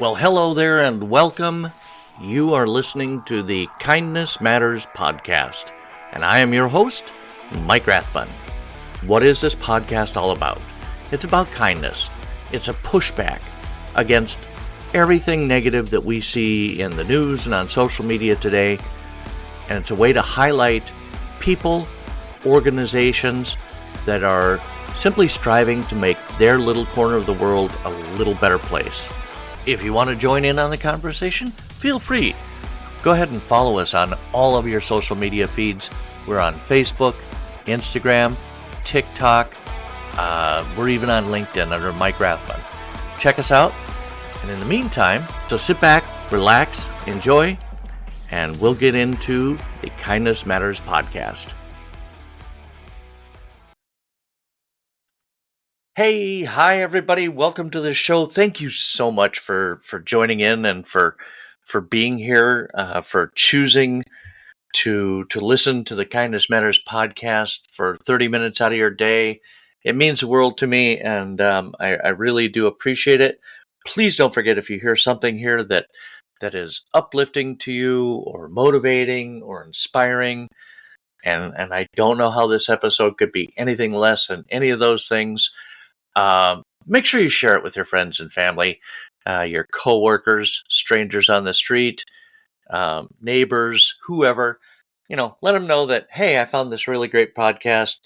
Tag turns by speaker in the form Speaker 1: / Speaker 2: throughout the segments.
Speaker 1: Well, hello there and welcome. You are listening to the Kindness Matters podcast, and I am your host, Mike Rathbun. What is this podcast all about? It's about kindness. It's a pushback against everything negative that we see in the news and on social media today, and it's a way to highlight people, organizations that are simply striving to make their little corner of the world a little better place. If you want to join in on the conversation, feel free. Go ahead and follow us on all of your social media feeds. We're on Facebook, Instagram, TikTok. We're even on LinkedIn under Mike Rathbun. Check us out. And in the meantime, so sit back, relax, enjoy, and we'll get into the Kindness Matters podcast. Hey, hi everybody. Welcome to the show. Thank you so much for joining in and for being here, for choosing to listen to the Kindness Matters podcast for 30 minutes out of your day. It means the world to me, and I really do appreciate it. Please don't forget, if you hear something here that is uplifting to you or motivating or inspiring, and I don't know how this episode could be anything less than any of those things, make sure you share it with your friends and family, your coworkers, strangers on the street, neighbors, whoever. Let them know that, hey, I found this really great podcast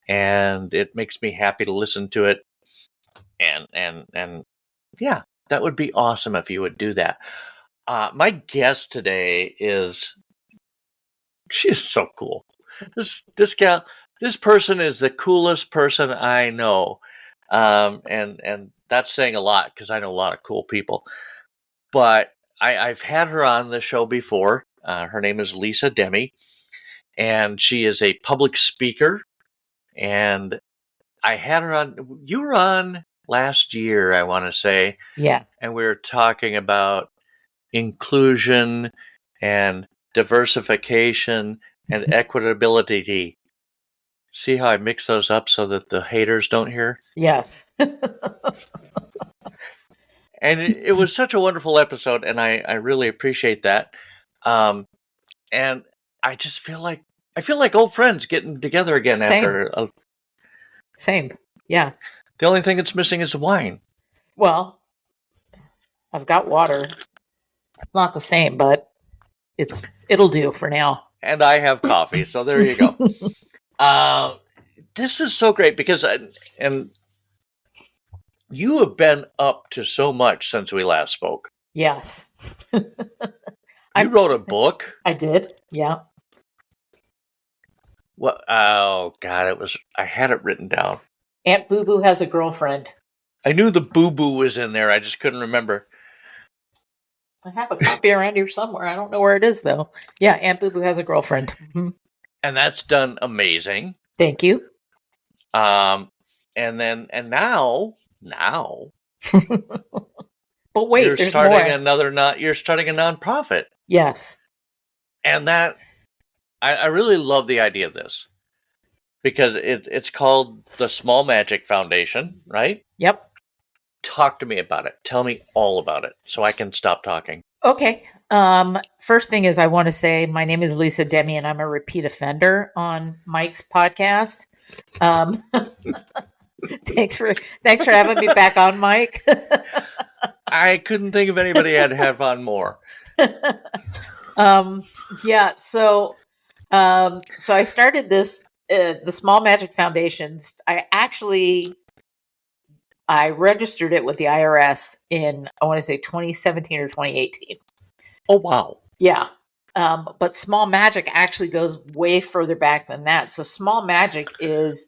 Speaker 1: and it makes me happy to listen to it. And yeah, that would be awesome if you would do that. My guest today she is so cool. This gal, this person is the coolest person I know. And that's saying a lot because I know a lot of cool people. But I've had her on the show before. Her name is Lisa Demi, and she is a public speaker. And I had her on. You were on last year, I want to say.
Speaker 2: Yeah.
Speaker 1: And we were talking about inclusion and diversification and equitability. See how I mix those up so that the haters don't hear?
Speaker 2: Yes.
Speaker 1: And it was such a wonderful episode, and I really appreciate that. And I just feel like old friends getting together again.
Speaker 2: Same.
Speaker 1: After
Speaker 2: Same. Yeah.
Speaker 1: The only thing that's missing is the wine.
Speaker 2: I've got water. It's not the same, but it'll do for now.
Speaker 1: And I have coffee, so there you go. This is so great because and you have been up to so much since we last spoke.
Speaker 2: Yes.
Speaker 1: You wrote a book.
Speaker 2: I did. Yeah.
Speaker 1: What? Oh God, I had it written down.
Speaker 2: Aunt Boo Boo has a girlfriend.
Speaker 1: I knew the Boo Boo was in there. I just couldn't remember.
Speaker 2: I have a copy around here somewhere. I don't know where it is though. Yeah, Aunt Boo Boo has a girlfriend. Mm-hmm.
Speaker 1: And that's done amazing.
Speaker 2: Thank you.
Speaker 1: And now.
Speaker 2: But wait,
Speaker 1: you're
Speaker 2: there's
Speaker 1: starting
Speaker 2: more.
Speaker 1: You're starting a nonprofit.
Speaker 2: Yes.
Speaker 1: And that I really love the idea of this because it's called the Small Magic Foundation, right?
Speaker 2: Yep.
Speaker 1: Talk to me about it. Tell me all about it so I can stop talking.
Speaker 2: Okay. First thing is I want to say my name is Lisa Demi and I'm a repeat offender on Mike's podcast. Thanks for having me back on, Mike.
Speaker 1: I couldn't think of anybody I'd have on more.
Speaker 2: Yeah. So I started this, the Small Magic Foundations. I registered it with the IRS in, I want to say 2017 or 2018.
Speaker 1: Oh, wow.
Speaker 2: Yeah. But Small Magic actually goes way further back than that. So Small Magic is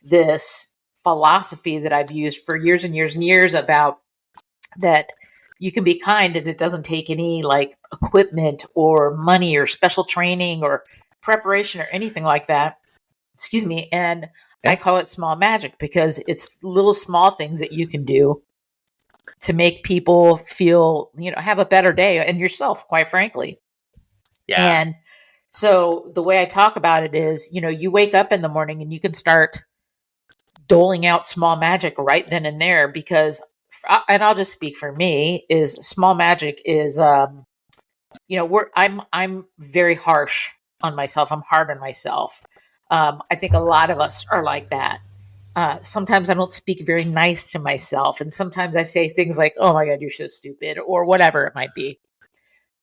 Speaker 2: this philosophy that I've used for years and years and years about that you can be kind and it doesn't take any like equipment or money or special training or preparation or anything like that. Excuse me. And I call it Small Magic because it's little small things that you can do to make people feel, have a better day and yourself, quite frankly.
Speaker 1: Yeah.
Speaker 2: And so the way I talk about it is, you wake up in the morning and you can start doling out small magic right then and there because and I'll just speak for me, is small magic is, I'm very harsh on myself. I'm hard on myself. I think a lot of us are like that. Sometimes I don't speak very nice to myself. And sometimes I say things like, oh my God, you're so stupid, or whatever it might be.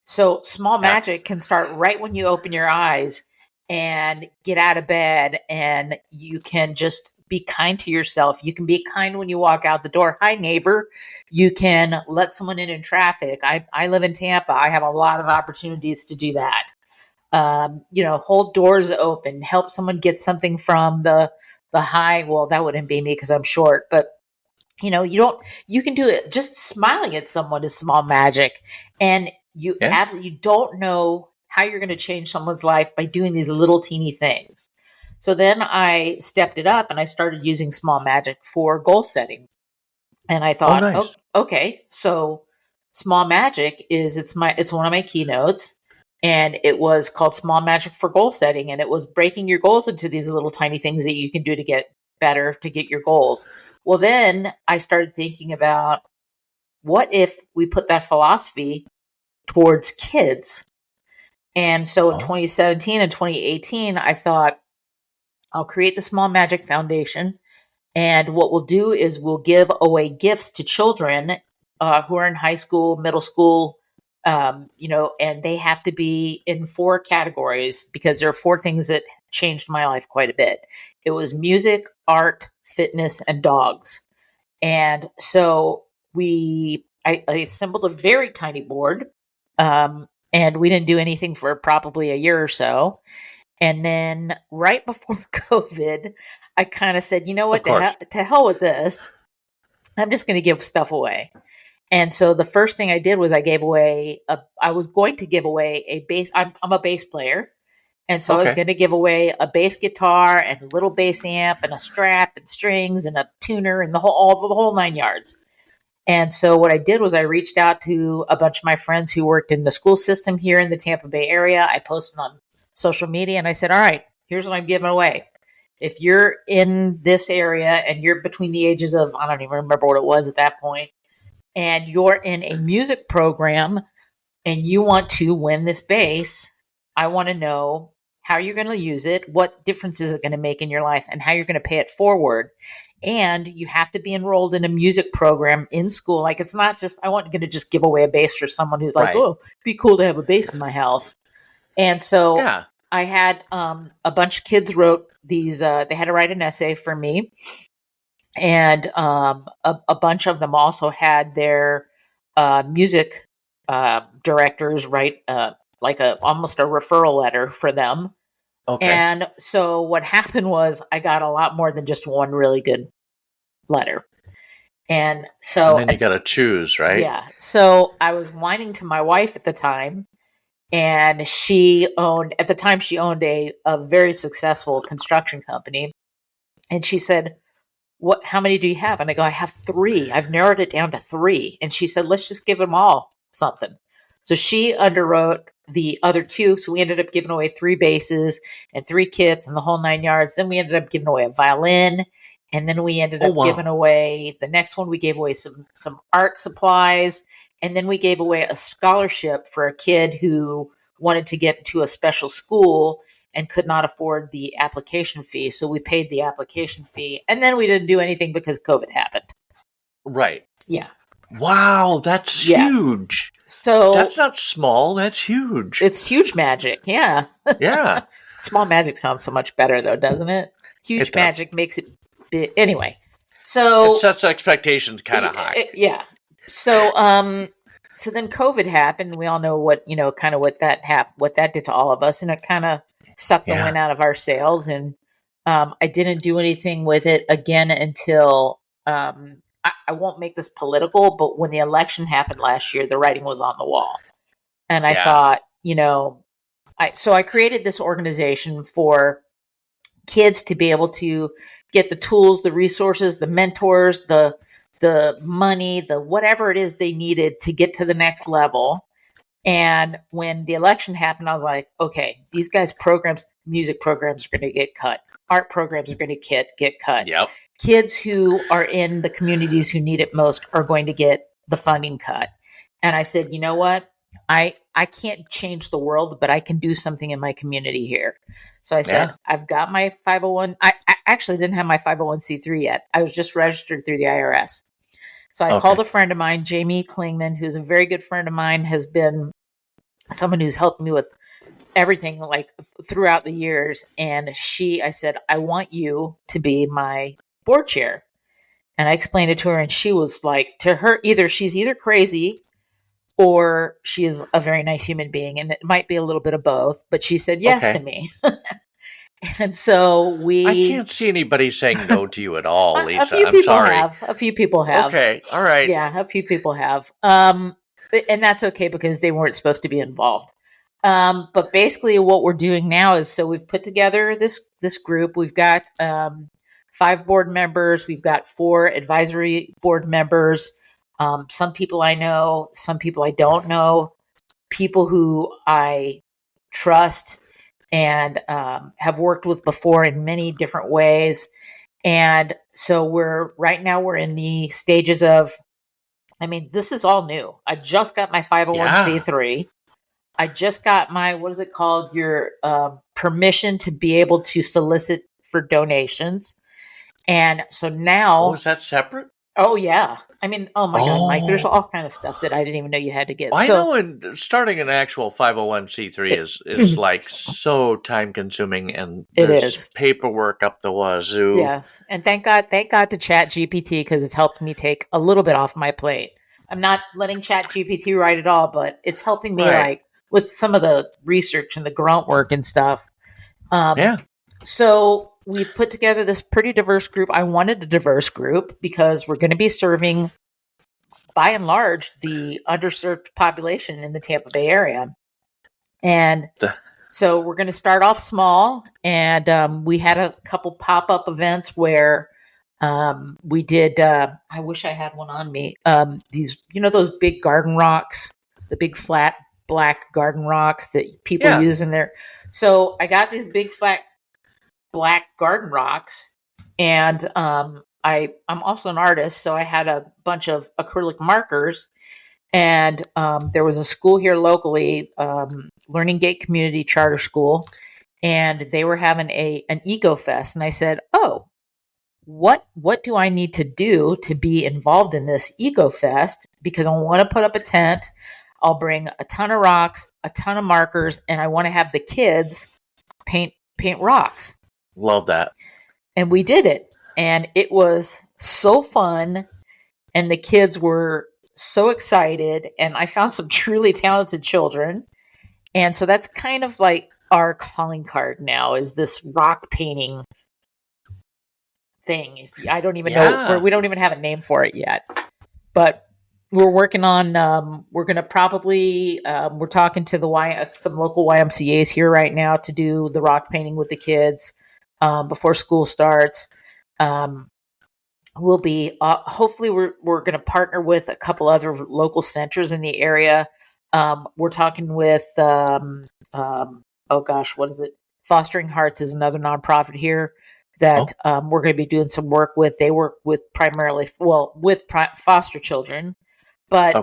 Speaker 2: So small
Speaker 1: Yeah.
Speaker 2: magic can start right when you open your eyes and get out of bed, and you can just be kind to yourself. You can be kind when you walk out the door. Hi, neighbor. You can let someone in traffic. I live in Tampa. I have a lot of opportunities to do that. Hold doors open, help someone get something from the high. Well, that wouldn't be me because I'm short, but you can do it. Just smiling at someone is small magic. And
Speaker 1: Yeah.
Speaker 2: you don't know how you're going to change someone's life by doing these little teeny things. So then I stepped it up and I started using small magic for goal setting. And I
Speaker 1: Oh,
Speaker 2: thought,
Speaker 1: nice.
Speaker 2: oh, okay, so small magic it's one of my keynotes, and it was called Small Magic for Goal Setting, and it was breaking your goals into these little tiny things that you can do to get better, to get your goals. Well, then I started thinking about, what if we put that philosophy towards kids? And so in
Speaker 1: Oh,
Speaker 2: 2017 and 2018, I thought, I'll create the Small Magic Foundation. And what we'll do is we'll give away gifts to children who are in high school, middle school, and they have to be in 4 categories, because there are 4 things that changed my life quite a bit. It was music, art, fitness, and dogs. And so I assembled a very tiny board, and we didn't do anything for probably a year or so. And then right before COVID, I kind of said, you know
Speaker 1: of
Speaker 2: what,
Speaker 1: course.
Speaker 2: to hell with this. I'm just going to give stuff away. And so the first thing I did was I was going to give away a bass. I'm a bass player. And so I was
Speaker 1: Okay.
Speaker 2: going to give away a bass guitar and a little bass amp and a strap and strings and a tuner and the whole 9 yards. And so what I did was I reached out to a bunch of my friends who worked in the school system here in the Tampa Bay area. I posted on social media and I said, all right, here's what I'm giving away. If you're in this area and you're between the ages of, I don't even remember what it was at that point, and you're in a music program and you want to win this bass, I want to know how you're going to use it, what difference is it going to make in your life, and how you're going to pay it forward. And you have to be enrolled in a music program in school. Like, it's not just, I wasn't going to just give away a bass for someone who's like,
Speaker 1: Right.
Speaker 2: oh, it'd be cool to have a bass in my house. And so
Speaker 1: Yeah.
Speaker 2: I had a bunch of kids wrote these, they had to write an essay for me. And a bunch of them also had their music directors write almost a referral letter for them.
Speaker 1: Okay.
Speaker 2: And so what happened was I got a lot more than just one really good letter. And
Speaker 1: And
Speaker 2: so,
Speaker 1: then you got to choose, right?
Speaker 2: yeah, so I was whining to my wife at the time, and at the time, she owned a very successful construction company. And she said, how many do you have? And I go, I have 3. I've narrowed it down to 3. And she said, let's just give them all something. So she underwrote the other 2. So we ended up giving away 3 basses and 3 kits and the whole 9 yards. Then we ended up giving away a violin. And then we ended
Speaker 1: Oh,
Speaker 2: up giving
Speaker 1: wow.
Speaker 2: away the next one. We gave away some art supplies. And then we gave away a scholarship for a kid who wanted to get to a special school and could not afford the application fee. So we paid the application fee. And then we didn't do anything because COVID happened.
Speaker 1: Right.
Speaker 2: Yeah.
Speaker 1: Wow, that's
Speaker 2: Yeah.
Speaker 1: huge.
Speaker 2: So
Speaker 1: That's not small, that's huge.
Speaker 2: it's huge magic. Yeah.
Speaker 1: Yeah,
Speaker 2: Small magic sounds so much better, though, doesn't it? Huge
Speaker 1: it does.
Speaker 2: magic makes it big. Anyway.
Speaker 1: It
Speaker 2: So
Speaker 1: sets expectations kind of high.
Speaker 2: yeah. So so then COVID happened. We all know kind of what that did to all of us, and it kind of sucked the
Speaker 1: Yeah.
Speaker 2: wind out of our sails. And I didn't do anything with it again until I won't make this political, but when the election happened last year, the writing was on the wall, and I
Speaker 1: Yeah.
Speaker 2: thought, I created this organization for kids to be able to get the tools, the resources, the mentors, the money, the whatever it is they needed to get to the next level. And when the election happened, I was like, okay, these guys' music programs are going to get cut. Art programs are going to get cut.
Speaker 1: Yep.
Speaker 2: kids who are in the communities who need it most are going to get the funding cut. And I said, you know what? I can't change the world, but I can do something in my community here. So I said,
Speaker 1: Yeah.
Speaker 2: I've got my 501. I actually didn't have my 501c3 yet. I was just registered through the IRS. So I called
Speaker 1: Okay.
Speaker 2: a friend of mine, Jamie Klingman, who's a very good friend of mine, has been someone who's helped me with everything like throughout the years. And I said, I want you to be my board chair. And I explained it to her, and she was like, to her, she's either crazy or she is a very nice human being. And it might be a little bit of both, but she said yes to
Speaker 1: Okay.
Speaker 2: me. And so
Speaker 1: I can't see anybody saying no to you at all,
Speaker 2: a
Speaker 1: Lisa.
Speaker 2: few
Speaker 1: I'm
Speaker 2: people
Speaker 1: sorry.
Speaker 2: have, a few people have.
Speaker 1: Okay. All right.
Speaker 2: Yeah, a few people have. And that's okay because they weren't supposed to be involved. But basically what we're doing now is, so we've put together this group. We've got 5 board members. We've got 4 advisory board members. Some people I know, some people I don't know, people who I trust and have worked with before in many different ways. And so right now we're in the stages of, I mean, this is all new. I just got my
Speaker 1: Yeah.
Speaker 2: 501c3. I just got my, what is it called? Your permission to be able to solicit for donations. And so
Speaker 1: Oh,
Speaker 2: now,
Speaker 1: is that separate?
Speaker 2: oh yeah. I mean, oh my God, Mike, there's
Speaker 1: Oh.
Speaker 2: all kind of stuff that I didn't even know you had to get.
Speaker 1: I
Speaker 2: So
Speaker 1: know, and starting an actual 501c3 is like so time consuming, and
Speaker 2: it
Speaker 1: there's
Speaker 2: is.
Speaker 1: paperwork up the wazoo.
Speaker 2: Yes. And thank God to Chat GPT, because it's helped me take a little bit off my plate. I'm not letting Chat GPT write it all, but it's helping me
Speaker 1: Right.
Speaker 2: like with some of the research and the grunt work and stuff.
Speaker 1: Yeah.
Speaker 2: So we've put together this pretty diverse group. I wanted a diverse group because we're going to be serving, by and large, the underserved population in the Tampa Bay area. And
Speaker 1: The-
Speaker 2: so we're going to start off small. And we had a couple pop-up events where we did, I wish I had one on me, these, those big garden rocks, the big flat black garden rocks that people
Speaker 1: Yeah.
Speaker 2: use in their. So I got these big flat black garden rocks, and I'm also an artist, so I had a bunch of acrylic markers. And there was a school here locally, Learning Gate Community Charter School, and they were having an eco fest. And I said, "Oh, what do I need to do to be involved in this eco fest? Because I want to put up a tent. I'll bring a ton of rocks, a ton of markers, and I want to have the kids paint rocks."
Speaker 1: Love that.
Speaker 2: And we did it, and it was so fun, and the kids were so excited, and I found some truly talented children. And so that's kind of like our calling card now, is this rock painting thing. I don't even know, we don't even have a name for it yet, but we're working on, we're going to probably, we're talking to some local YMCAs here right now to do the rock painting with the kids before school starts. We'll be, hopefully we're going to partner with a couple other local centers in the area. We're talking with, oh gosh, what is it? Fostering Hearts is another nonprofit here that we're going to be doing some work with. They work with primarily, with foster children, but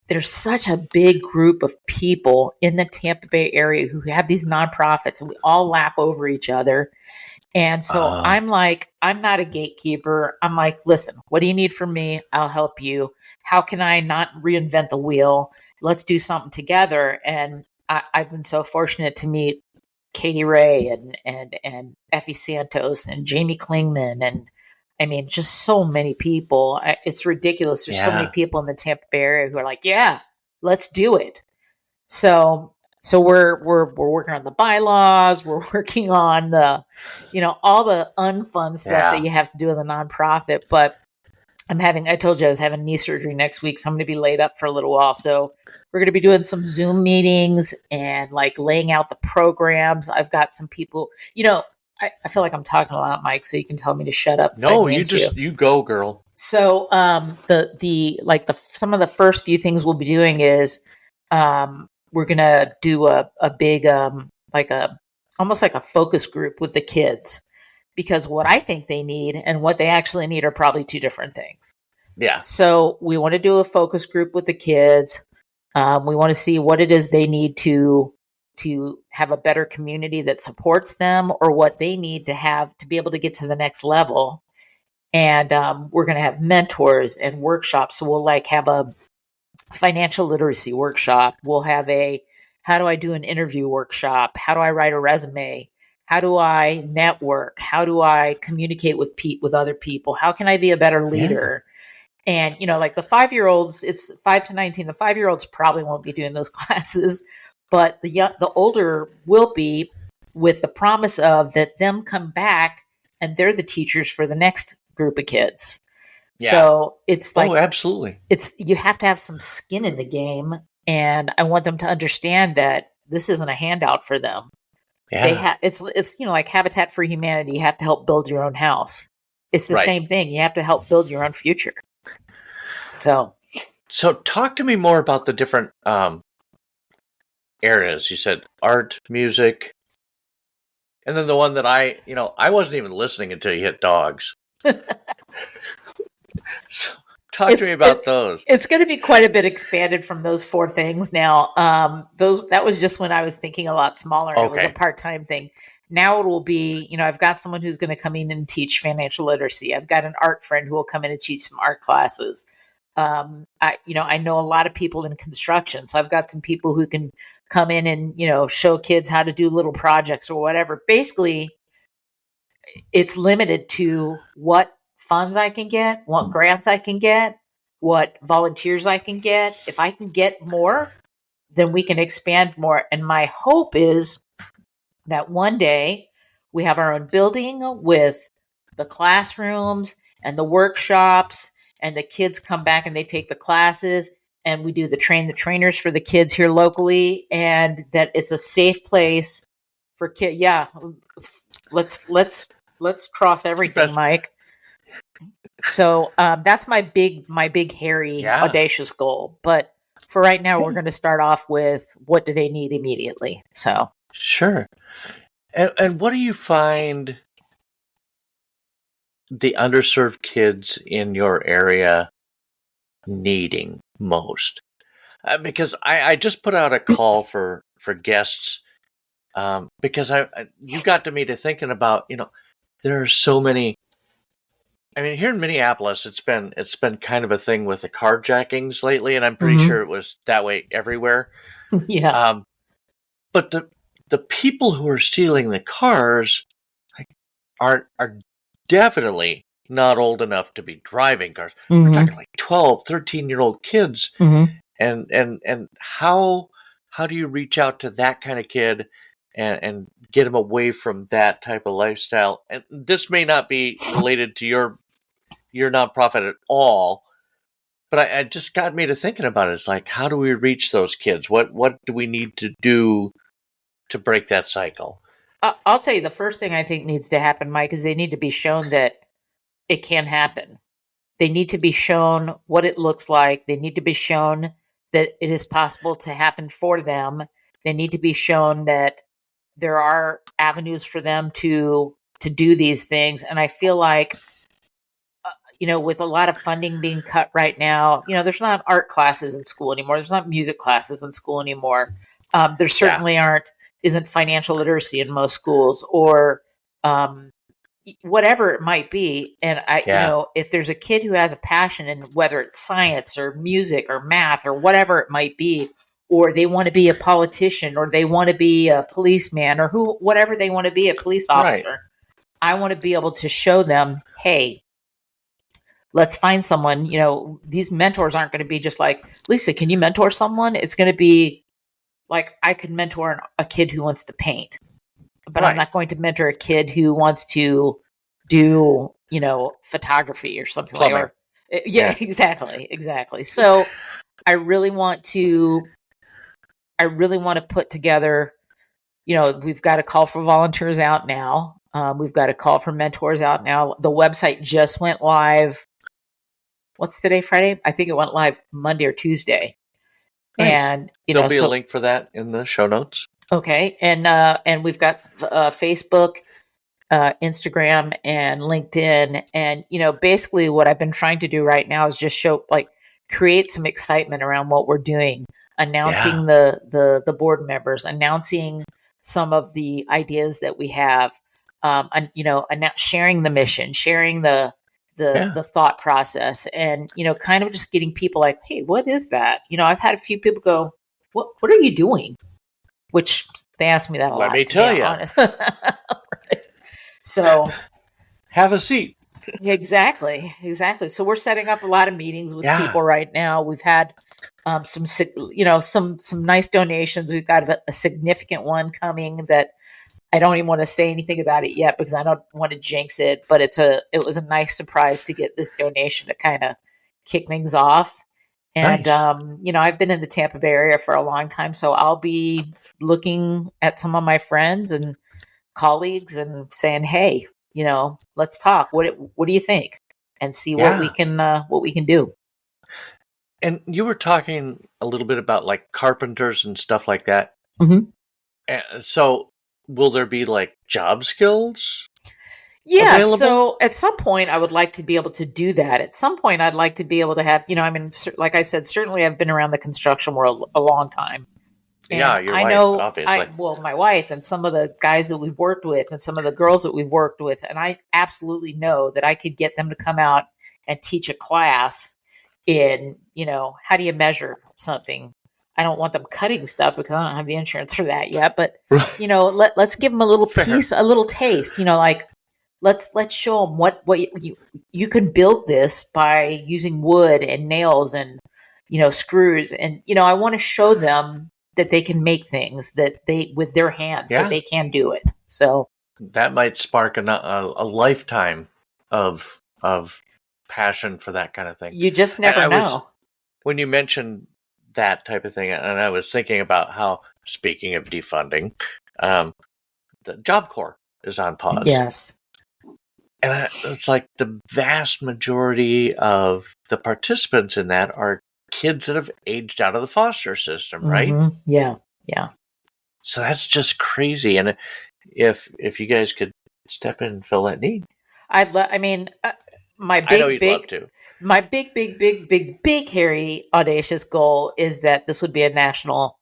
Speaker 2: there's such a big group of people in the Tampa Bay area who have these nonprofits, and we all lap over each other. And so I'm like, I'm not a gatekeeper. I'm like, listen, what do you need from me? I'll help you. How can I not reinvent the wheel? Let's do something together. And I've been so fortunate to meet Katie Ray and Effie Santos and Jamie Klingman. And I mean, just so many people. It's ridiculous. There's so many people in the Tampa Bay area who are like, yeah, let's do it. So we're working on the bylaws. We're working on the, all the unfun stuff that you have to do with a nonprofit. But I told you I was having knee surgery next week, so I'm going to be laid up for a little while. So we're going to be doing some Zoom meetings and like laying out the programs. I've got some people, I feel like I'm talking a lot, Mike, so you can tell me to shut up.
Speaker 1: No, you go, girl.
Speaker 2: So some of the first few things we'll be doing is we're gonna do a big almost like a focus group with the kids. because what I think they need and what they actually need are probably two different things.
Speaker 1: Yeah.
Speaker 2: So we want to do a focus group with the kids. We want to see what it is they need to have a better community that supports them, or what they need to have to be able to get to the next level. And we're going to have mentors and workshops. So we'll like have a financial literacy workshop. We'll have a how do I do an interview workshop? How do I write a resume? How do I network? How do I communicate with with other people? How can I be a better leader? And, like the 5-year-olds, it's 5 to 19. The 5-year-olds probably won't be doing those classes, but the older will be, with the promise of that them come back and they're the teachers for the next group of kids.
Speaker 1: Yeah.
Speaker 2: So it's like,
Speaker 1: absolutely.
Speaker 2: You have to have some skin in the game. And I want them to understand that this isn't a handout for them.
Speaker 1: Yeah.
Speaker 2: It's like Habitat for Humanity. You have to help build your own house. It's the same thing. You have to help build your own future. So
Speaker 1: talk to me more about the different areas. You said art, music, and then the one that I wasn't even listening until you hit dogs. So talk to me about those.
Speaker 2: It's going to be quite a bit expanded from those 4 things now. That was just when I was thinking a lot smaller. Okay. It was a part-time thing. Now it will be, I've got someone who's going to come in and teach financial literacy. I've got an art friend who will come in and teach some art classes. I know a lot of people in construction, so I've got some people who can come in and, show kids how to do little projects or whatever. Basically, it's limited to what funds I can get, what grants I can get, what volunteers I can get. If I can get more, then we can expand more. And my hope is that one day we have our own building with the classrooms and the workshops, and the kids come back and they take the classes, and we do the trainers for the kids here locally, and that it's a safe place for kids. Yeah. Let's cross everything, Mike. So that's my big hairy audacious goal. But for right now, we're going to start off with what do they need immediately. So
Speaker 1: sure. And what do you find the underserved kids in your area needing most? Because I just put out a call for guests because you got me to thinking about, there are so many. I mean, here in Minneapolis, it's been kind of a thing with the carjackings lately, and I'm pretty sure it was that way everywhere.
Speaker 2: Yeah.
Speaker 1: But the people who are stealing the cars are definitely not old enough to be driving cars. We're talking like 12, 13-year-old kids. And how do you reach out to that kind of kid and get them away from that type of lifestyle? And this may not be related to your nonprofit at all, but I just got me to thinking about it. It's like, how do we reach those kids? What do we need to do to break that cycle?
Speaker 2: I'll tell you, the first thing I think needs to happen, Mike, is they need to be shown that it can happen. They need to be shown what it looks like. They need to be shown that it is possible to happen for them. They need to be shown that there are avenues for them to do these things. And I feel like, with a lot of funding being cut right now, there's not art classes in school anymore. There's not music classes in school anymore. There certainly isn't financial literacy in most schools, or whatever it might be. And if there's a kid who has a passion in whether it's science or music or math or whatever it might be, or they want to be a politician, or they want to be a policeman, or whatever they want to be, a police officer, right. I want to be able to show them, hey, let's find someone. These mentors aren't going to be just like, Lisa, can you mentor someone? It's going to be like, I could mentor a kid who wants to paint, but right. I'm not going to mentor a kid who wants to do, photography or something like that. Yeah, exactly. So I really want to put together, we've got a call for volunteers out now. We've got a call for mentors out now. The website just went live. What's today, Friday? I think it went live Monday or Tuesday. Nice. And
Speaker 1: there'll be a link for that in the show notes.
Speaker 2: Okay. And we've got Facebook. Instagram and LinkedIn. And, basically what I've been trying to do right now is just create some excitement around what we're doing, announcing the board members, announcing some of the ideas that we have, and, sharing the mission, sharing the thought process, and, kind of just getting people like, hey, what is that? I've had a few people go, what are you doing? Which they ask me that a
Speaker 1: Let
Speaker 2: lot,
Speaker 1: me
Speaker 2: to be
Speaker 1: tell you.
Speaker 2: honest. So
Speaker 1: have a seat.
Speaker 2: exactly. So we're setting up a lot of meetings with people right now. We've had some nice donations. We've got a significant one coming that I don't even want to say anything about it yet because I don't want to jinx it. But it was a nice surprise to get this donation to kind of kick things off. And
Speaker 1: Nice.
Speaker 2: I've been in the Tampa Bay area for a long time, so I'll be looking at some of my friends and colleagues and saying, "Hey, let's talk. What do you think?" And see what we can do.
Speaker 1: And you were talking a little bit about like carpenters and stuff like that.
Speaker 2: Mm-hmm.
Speaker 1: So, will there be like job skills?
Speaker 2: Yeah,
Speaker 1: Available?
Speaker 2: so at some point I would like to be able to do that. At some point I'd like to be able to have, like I said, certainly I've been around the construction world a long time.
Speaker 1: Yeah,
Speaker 2: And
Speaker 1: your
Speaker 2: I
Speaker 1: wife,
Speaker 2: know
Speaker 1: obviously.
Speaker 2: my wife and some of the guys that we've worked with and some of the girls that we've worked with, and I absolutely know that I could get them to come out and teach a class in, how do you measure something? I don't want them cutting stuff because I don't have the insurance for that yet, but let's give them a little piece, a little taste, like let's show them what you can build this by using wood and nails and screws, and I want to show them that they can make things that they with their hands, that they can do it. So
Speaker 1: that might spark a lifetime of passion for that kind of thing.
Speaker 2: You just never know.
Speaker 1: When you mentioned that type of thing, and I was thinking about how, speaking of defunding, the Job Corps is on pause.
Speaker 2: Yes.
Speaker 1: And it's like the vast majority of the participants in that are kids that have aged out of the foster system, right?
Speaker 2: Mm-hmm. Yeah.
Speaker 1: So that's just crazy. And if you guys could step in and fill that need,
Speaker 2: my
Speaker 1: I know you'd love to.
Speaker 2: My big, hairy, audacious goal is that this would be a national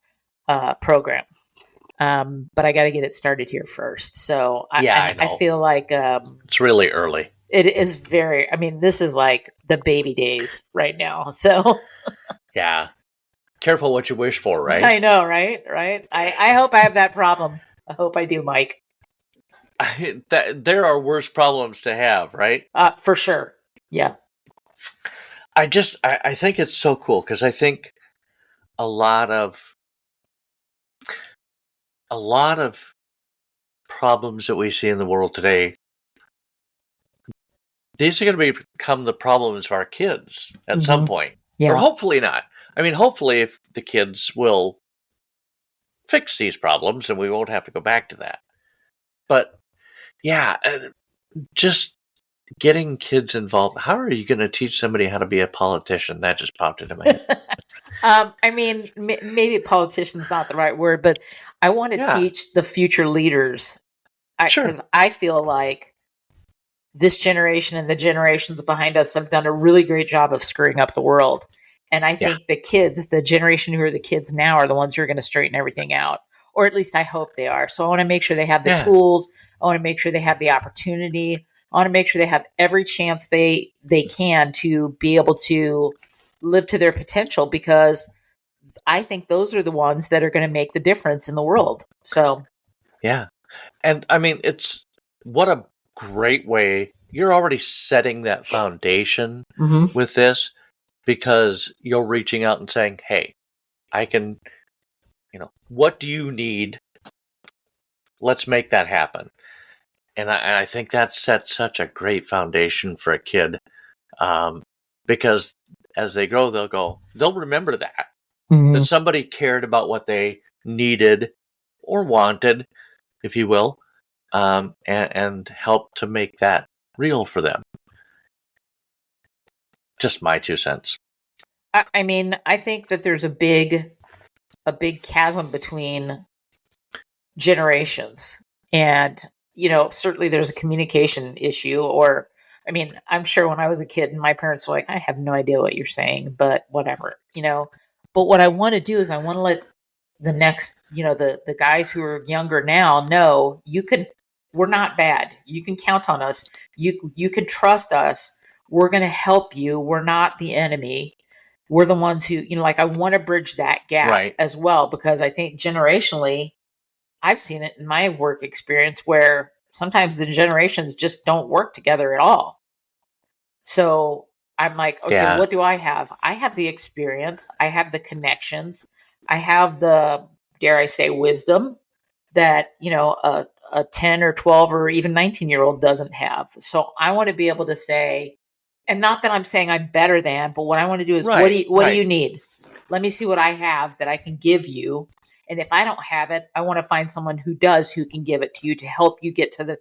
Speaker 2: program. But I got to get it started here first. So I feel like
Speaker 1: it's really early.
Speaker 2: It is very. This is like the baby days right now. So
Speaker 1: yeah, careful what you wish for, right?
Speaker 2: I know, right? I hope I have that problem. I hope I do, Mike.
Speaker 1: There are worse problems to have, right?
Speaker 2: For sure. Yeah.
Speaker 1: I think it's so cool because I think a lot of problems that we see in the world today, these are going to become the problems of our kids at some point.
Speaker 2: Yeah.
Speaker 1: Or hopefully not. Hopefully if the kids will fix these problems and we won't have to go back to that. But yeah, just getting kids involved. How are you going to teach somebody how to be a politician? That just popped into my head.
Speaker 2: Maybe politician's not the right word, but I want to teach the future leaders. Because I feel like this generation and the generations behind us have done a really great job of screwing up the world. And I think the kids, the generation who are the kids now, are the ones who are going to straighten everything out. Or at least I hope they are. So I want to make sure they have the tools. I want to make sure they have the opportunity. I want to make sure they have every chance they can to be able to live to their potential, because I think those are the ones that are going to make the difference in the world. So,
Speaker 1: yeah. And it's what a great way. You're already setting that foundation with this, because you're reaching out and saying, hey, I can, what do you need? Let's make that happen. And I think that sets such a great foundation for a kid, because as they grow, they'll remember that somebody cared about what they needed or wanted, if you will, and help to make that real for them. Just my 2 cents.
Speaker 2: I think that there's a big chasm between generations, and certainly there's a communication issue. Or, I mean, I'm sure when I was a kid and my parents were like, I have no idea what you're saying, but whatever, But what I want to do is I want to let the next, the guys who are younger now know we're not bad. You can count on us. You can trust us. We're going to help you. We're not the enemy. We're the ones who, like, I want to bridge that gap
Speaker 1: Right.
Speaker 2: as well, because I think generationally, I've seen it in my work experience where sometimes the generations just don't work together at all. So I'm like, okay,
Speaker 1: Yeah.
Speaker 2: what do I have? I have the experience, I have the connections, I have the, dare I say, wisdom that, a 10 or 12 or even 19-year-old doesn't have. So I want to be able to say, and not that I'm saying I'm better than, but what I want to do is, what do you need? Let me see what I have that I can give you. And if I don't have it, I want to find someone who does, who can give it to you to help you get to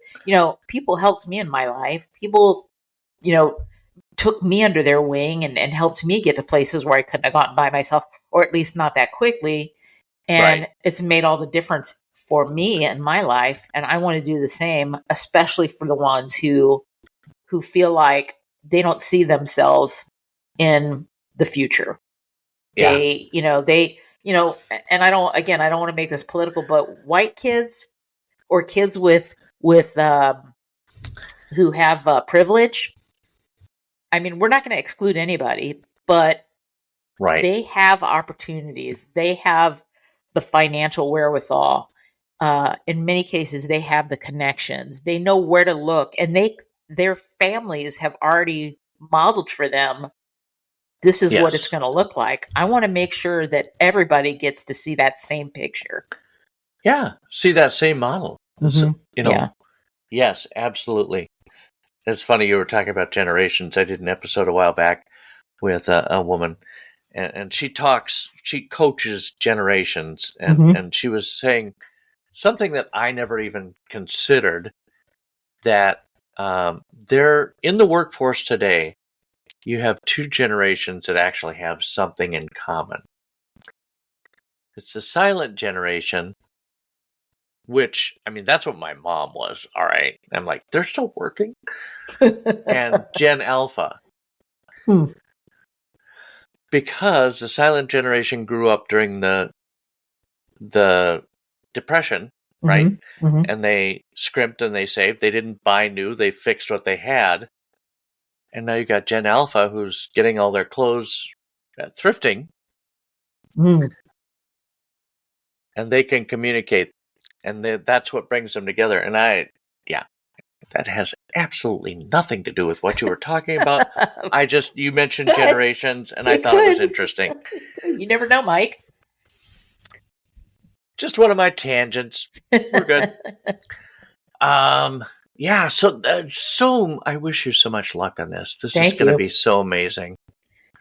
Speaker 2: people helped me in my life. People, took me under their wing and helped me get to places where I couldn't have gotten by myself, or at least not that quickly. And it's made all the difference for me in my life. And I want to do the same, especially for the ones who feel like they don't see themselves in the future.
Speaker 1: Yeah.
Speaker 2: And I don't want to make this political, but white kids or kids with who have privilege. I mean, we're not going to exclude anybody, but they have opportunities. They have the financial wherewithal. In many cases, they have the connections. They know where to look, and their families have already modeled for them. This is what it's going to look like. I want to make sure that everybody gets to see that same picture.
Speaker 1: Yeah, see that same model.
Speaker 2: Yeah.
Speaker 1: Yes, absolutely. It's funny you were talking about generations. I did an episode a while back with a woman, and she coaches generations, and she was saying something that I never even considered, that they're in the workforce today. You have two generations that actually have something in common. It's the silent generation, which, I mean, that's what my mom was, all right? I'm like, they're still working? And Gen Alpha. Because the silent generation grew up during the Depression, right? And they scrimped and they saved. They didn't buy new. They fixed what they had. And now you got Gen Alpha, who's getting all their clothes at thrifting. And they can communicate. And that's what brings them together. And that has absolutely nothing to do with what you were talking about. You mentioned generations, and I thought it was interesting.
Speaker 2: You never know, Mike.
Speaker 1: Just one of my tangents. We're good. Yeah, so I wish you so much luck on this. This is going to be so amazing.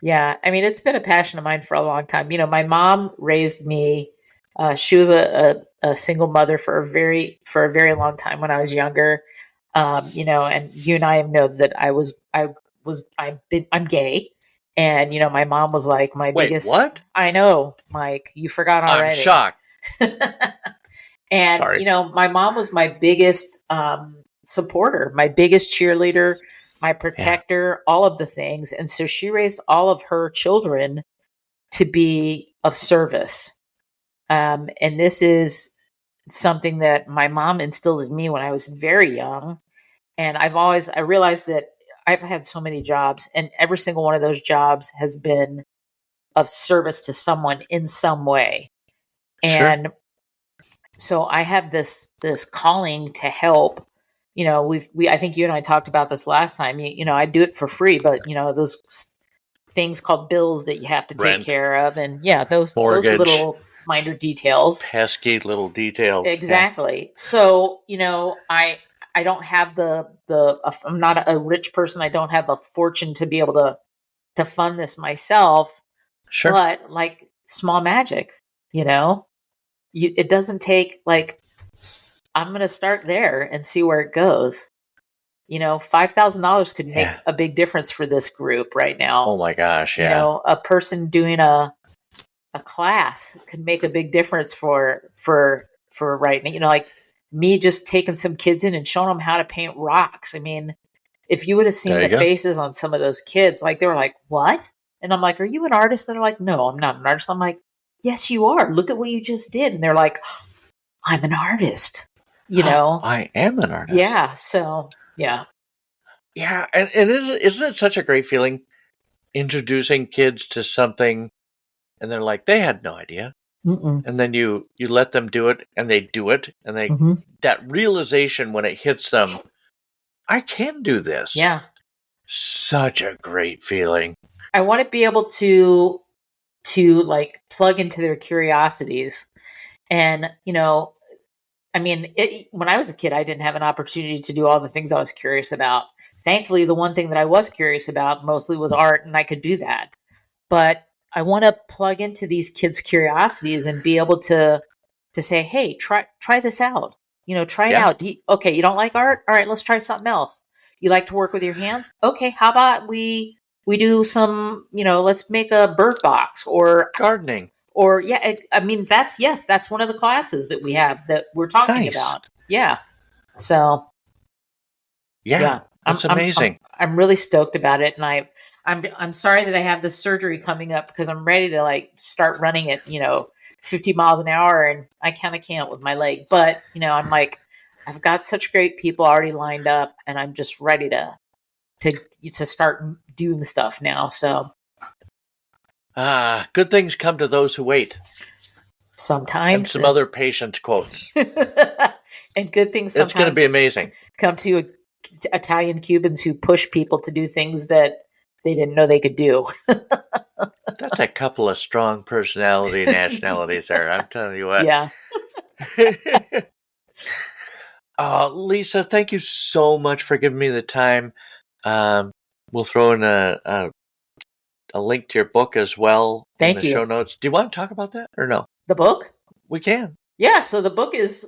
Speaker 2: Yeah, I mean, it's been a passion of mine for a long time. My mom raised me. She was a single mother for a very long time when I was younger. And you and I know that I'm gay. And, my mom was like my biggest.
Speaker 1: What?
Speaker 2: I know, Mike, you forgot already.
Speaker 1: I'm shocked.
Speaker 2: And,
Speaker 1: Sorry.
Speaker 2: My mom was my biggest supporter, my biggest cheerleader, my protector, all of the things. And so she raised all of her children to be of service. And this is something that my mom instilled in me when I was very young. And I realized that I've had so many jobs, and every single one of those jobs has been of service to someone in some way. And so I have this calling to help. I think you and I talked about this last time. I do it for free, but those things called bills that you have to take care of, and those little minor details,
Speaker 1: pesky little details.
Speaker 2: Exactly. Yeah. So I don't have I'm not a rich person. I don't have a fortune to be able to fund this myself.
Speaker 1: Sure.
Speaker 2: But like small magic, it doesn't take, like, I'm going to start there and see where it goes. $5,000 could make a big difference for this group right now.
Speaker 1: Oh my gosh. Yeah.
Speaker 2: A person doing a class could make a big difference for right now. Like, me just taking some kids in and showing them how to paint rocks. I mean, if you would have seen
Speaker 1: There you
Speaker 2: the
Speaker 1: go.
Speaker 2: faces on some of those kids, like they were like, "What?" And I'm like, "Are you an artist?" And they're like, "No, I'm not an artist." I'm like, "Yes, you are. Look at what you just did." And they're like, "I'm an artist." You know?
Speaker 1: I am an artist.
Speaker 2: Yeah. So yeah.
Speaker 1: Yeah, and isn't it such a great feeling introducing kids to something and they're like, they had no idea.
Speaker 2: Mm-mm.
Speaker 1: And then you let them do it and they do it and they
Speaker 2: Mm-hmm.
Speaker 1: that realization when it hits them, I can do this.
Speaker 2: Yeah.
Speaker 1: Such a great feeling.
Speaker 2: I want to be able to like plug into their curiosities. And, I mean, when I was a kid, I didn't have an opportunity to do all the things I was curious about. Thankfully, the one thing that I was curious about mostly was art, and I could do that. But I want to plug into these kids' curiosities and be able to say, "Hey, try this out. Try it
Speaker 1: Yeah.
Speaker 2: out. Okay, you don't like art? All right, let's try something else. You like to work with your hands? Okay, how about we do some, let's make a bird box
Speaker 1: Gardening.
Speaker 2: or yeah, I mean that's one of the classes that we have that we're talking
Speaker 1: Nice.
Speaker 2: about. Yeah. So
Speaker 1: Yeah. That's amazing.
Speaker 2: I'm really stoked about it, and I'm sorry that I have this surgery coming up because I'm ready to like start running at 50 miles an hour, and I kind of can't with my leg. But I'm like, I've got such great people already lined up, and I'm just ready to start doing stuff now. So
Speaker 1: Good things come to those who wait.
Speaker 2: sometimes
Speaker 1: And some other patience quotes.
Speaker 2: and good things sometimes
Speaker 1: It's going to be amazing.
Speaker 2: come to Italian Cubans who push people to do things that they didn't know they could do.
Speaker 1: That's a couple of strong personality nationalities there. I'm telling you what.
Speaker 2: Yeah.
Speaker 1: Lisa, thank you so much for giving me the time. We'll throw in a link to your book as well in the show notes. Do you want to talk about that or no?
Speaker 2: The book?
Speaker 1: We can.
Speaker 2: Yeah. So the book is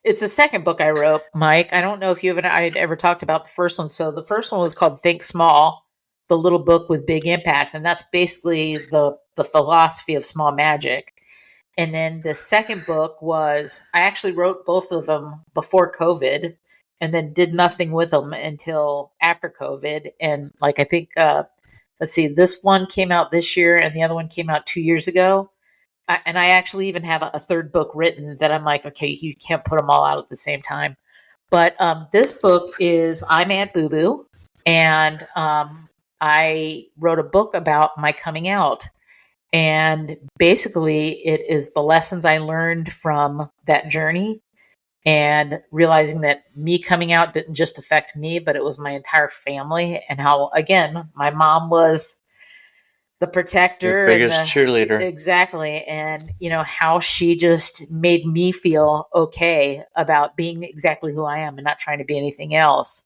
Speaker 2: it's the second book I wrote, Mike. I don't know if I'd ever talked about the first one. So the first one was called Think Small, the little book with big impact, and that's basically the philosophy of small magic. And then the second book was, I actually wrote both of them before COVID and then did nothing with them until after COVID. And like, I think, let's see, this one came out this year and the other one came out 2 years ago. And I actually even have a third book written that I'm like, okay, you can't put them all out at the same time. But this book is I'm Aunt Boo Boo. And I wrote a book about my coming out. And basically, it is the lessons I learned from that journey and realizing that me coming out didn't just affect me, but it was my entire family. And how, again, my mom was the protector,
Speaker 1: your biggest cheerleader.
Speaker 2: Exactly. And, how she just made me feel okay about being exactly who I am and not trying to be anything else.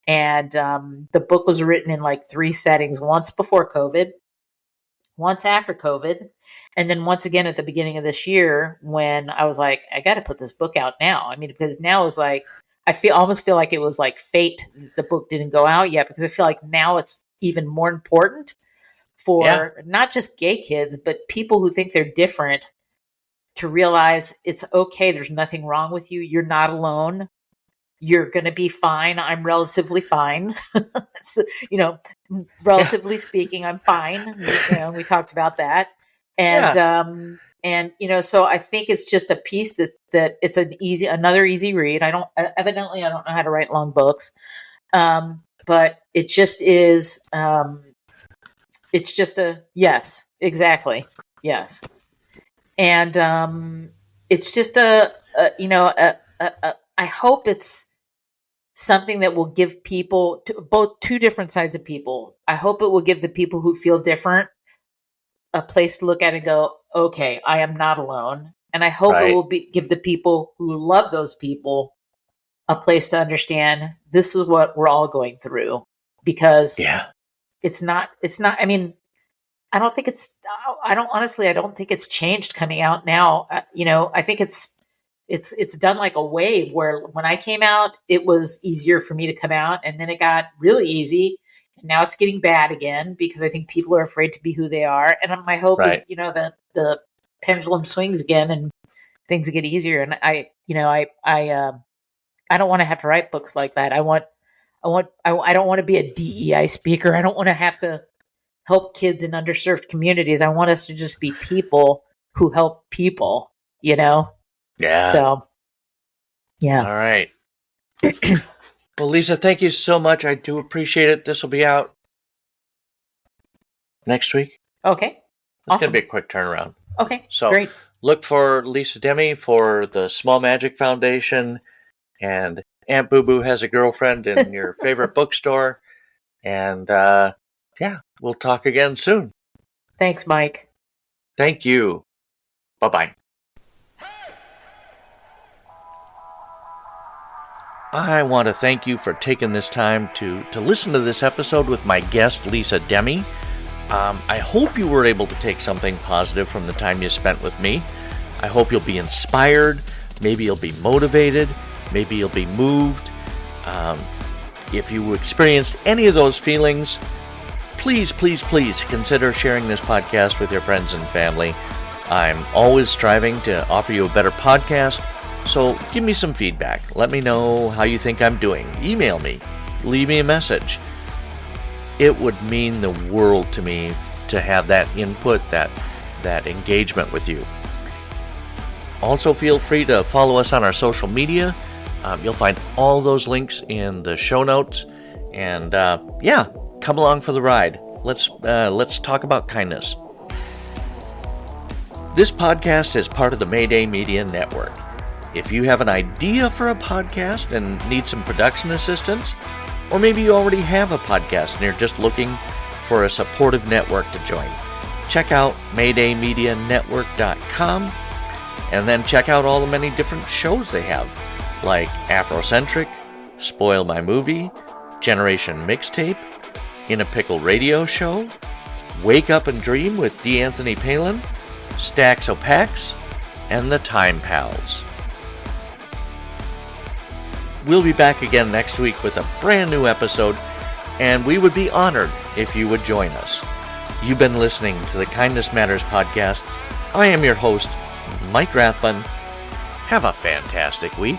Speaker 2: And the book was written in like 3 settings: once before COVID, once after COVID, and then once again at the beginning of this year when I was like, I got to put this book out now. I mean, because now it's like, almost feel like it was like fate the book didn't go out yet, because I feel like now it's even more important for not just gay kids, but people who think they're different to realize it's okay. There's nothing wrong with you. You're not alone. You're going to be fine. I'm relatively fine. So, relatively speaking, I'm fine. We talked about that. And, so I think it's just a piece that it's another easy read. I don't know how to write long books. But it just is, it's just yes, exactly. Yes. And, it's just I hope it's something that will give people, both two different sides of people. I hope it will give the people who feel different a place to look at and go, okay, I am not alone. And I hope it will give the people who love those people a place to understand this is what we're all going through. Because it's not, I mean, I don't think it's changed coming out now. I think it's done like a wave where when I came out, it was easier for me to come out, and then it got really easy. And now it's getting bad again because I think people are afraid to be who they are. And my hope is, the pendulum swings again, and things get easier. And I don't want to have to write books like that. I don't want to be a DEI speaker. I don't want to have to help kids in underserved communities. I want us to just be people who help people,
Speaker 1: Yeah.
Speaker 2: So, yeah.
Speaker 1: All right. Well, Lisa, thank you so much. I do appreciate it. This will be out next week.
Speaker 2: Okay.
Speaker 1: It's
Speaker 2: Awesome.
Speaker 1: going to be a quick turnaround.
Speaker 2: Okay.
Speaker 1: So
Speaker 2: great.
Speaker 1: Look for Lisa Demi for the Small Magic Foundation, and Aunt Boo Boo Has a Girlfriend in your favorite bookstore. And we'll talk again soon.
Speaker 2: Thanks, Mike.
Speaker 1: Thank you. Bye-bye. I want to thank you for taking this time to listen to this episode with my guest, Lisa Demi. I hope you were able to take something positive from the time you spent with me. I hope you'll be inspired. Maybe you'll be motivated. Maybe you'll be moved. If you experienced any of those feelings, please consider sharing this podcast with your friends and family. I'm always striving to offer you a better podcast, so give me some feedback. Let me know how you think I'm doing. Email me. Leave me a message. It would mean the world to me to have that input, that engagement with you. Also, feel free to follow us on our social media. You'll find all those links in the show notes. And come along for the ride. Let's talk about kindness. This podcast is part of the Mayday Media Network. If you have an idea for a podcast and need some production assistance, or maybe you already have a podcast and you're just looking for a supportive network to join, check out MaydayMediaNetwork.com, and then check out all the many different shows they have, like Afrocentric, Spoil My Movie, Generation Mixtape, In a Pickle Radio Show, Wake Up and Dream with D. Anthony Palin, Stacks O'Pax, and The Time Pals. We'll be back again next week with a brand new episode, and we would be honored if you would join us. You've been listening to the Kindness Matters podcast. I am your host, Mike Rathbun. Have a fantastic week.